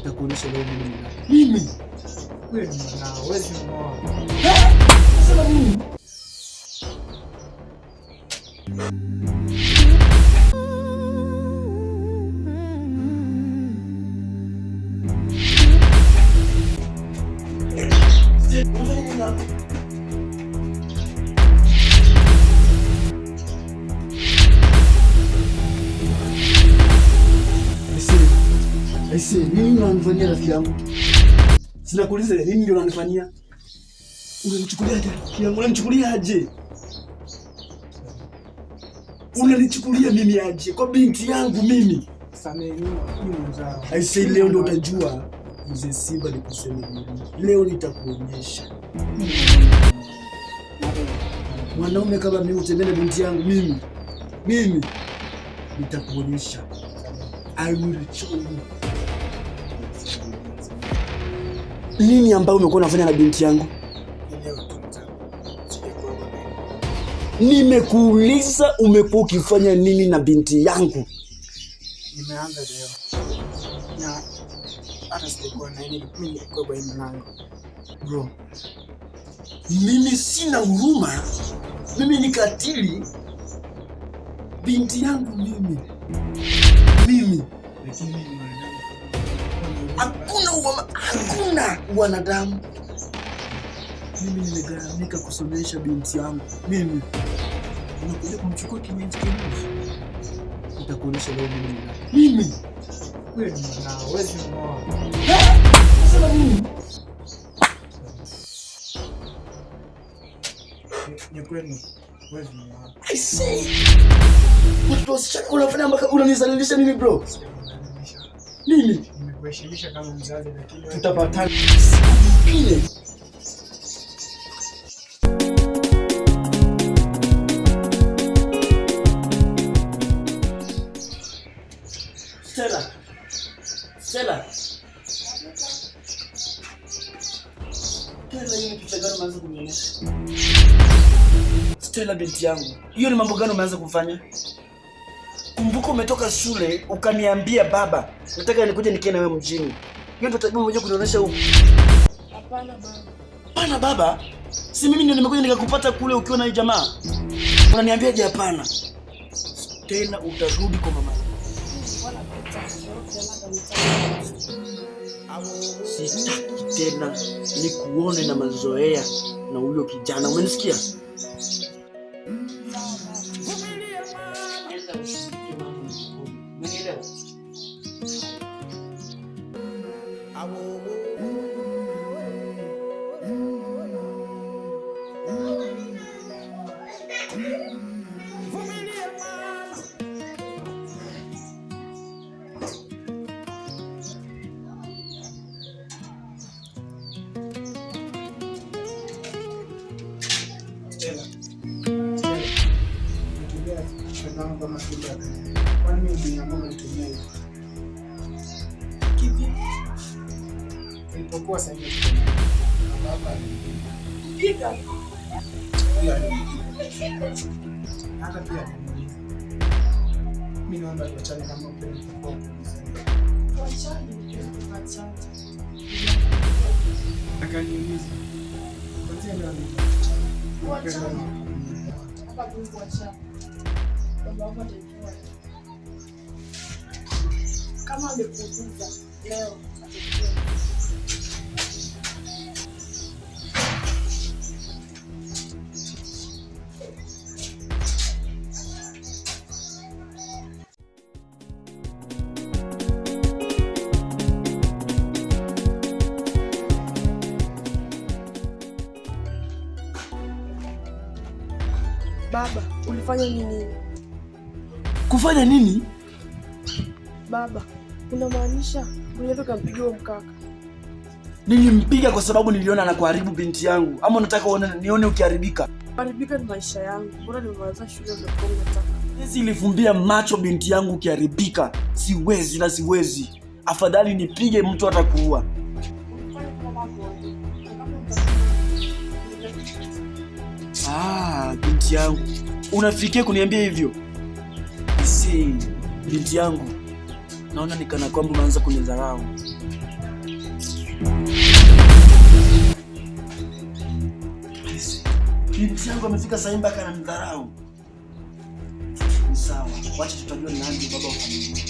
Nitakuonyesha leo mimi. Wewe mwanao, wewe si mwanao. Sasa mimi. Nini unanifanyia rafiki yangu? Sinakuuliza nini ndio unanifanyia? Unanichukuliaje rafiki yangu? Unanichukuliaje? Unanichukulia mimi aje? Kwa binti yangu mimi. Sameni mzao. Aisee, leo ndio utajua mzee Simba ni kusema nini. Leo nitakuonyesha. Mwanaume kama mimi utembea na binti yangu mimi nitakuonyesha. I will show you. Nini ambayo umekuwa unafanya na binti yangu? Nimekuuliza umekuwa ukifanya nini na binti yangu? Nimeanza leo. Na hata sikuwa na nini mimi kwa hii mlango. Bro. Mimi sina huruma. Mimi ni katili. Binti yangu mimi. Lakini hakuna wanadamu. Mimi nimegharamika kusomesha binti yangu. Mimi unakuja kumchukua kinyeti kingi. Nitakuonyesha leo mimi. wewe mwanao, wewe si mwanao. Sasa mimi. Ni kweli. Wewe si mwanao. I say. Mtoto wasichana unafanya mpaka unanisalilisha mimi bro. Nini? Nimekuheshimisha kama mzazi lakini tutapatana pile. Stella. Stella, yini picha gani umeanza kunionyesha? Stella binti yangu, hiyo ni mambo gani umeanza kufanya? Kumbuka umetoka shule ukaniambia baba, nataka nikuje nikie na wewe mjini. Hiyo ndio tabia moja kunionyesha huko. Hapana baba. Hapana baba? Si mimi ndio nimekuja nikakupata kule ukiwa na jamaa. Unaniambiaje hapana? Tena utarudi kwa mama. Sitaki tena nikuone na mazoea na huyo kijana. Umenisikia? Nilipokuwa sasa hata pia mimi naomba tuachane kama upendo kwa kuachana. Akaniuliza kuanzia leo kuachana. Hapa kuachana. Baba wako atajua. Kama amekuuliza leo atajua. Baba, ulifanya nini? Kufanya nini? Baba, unamaanisha ulienda kumpiga mkaka? Nilimpiga kwa sababu niliona anakuharibu binti yangu. Ama unataka nione ukiharibika? Kuharibika ni maisha yangu. Mbona nimemaliza shule ndio nataka? Sisi nilifumbia macho binti yangu ukiharibika. Siwezi. Afadhali nipige mtu atakuua. Binti yangu. Unafikia kuniambia hivyo? Binti yangu. Naona ni kana kwamba unaanza kunidharau. Binti yangu amefika saa hii mpaka ananidharau. Ni sawa, wacha tutajua ni nani baba wa familia.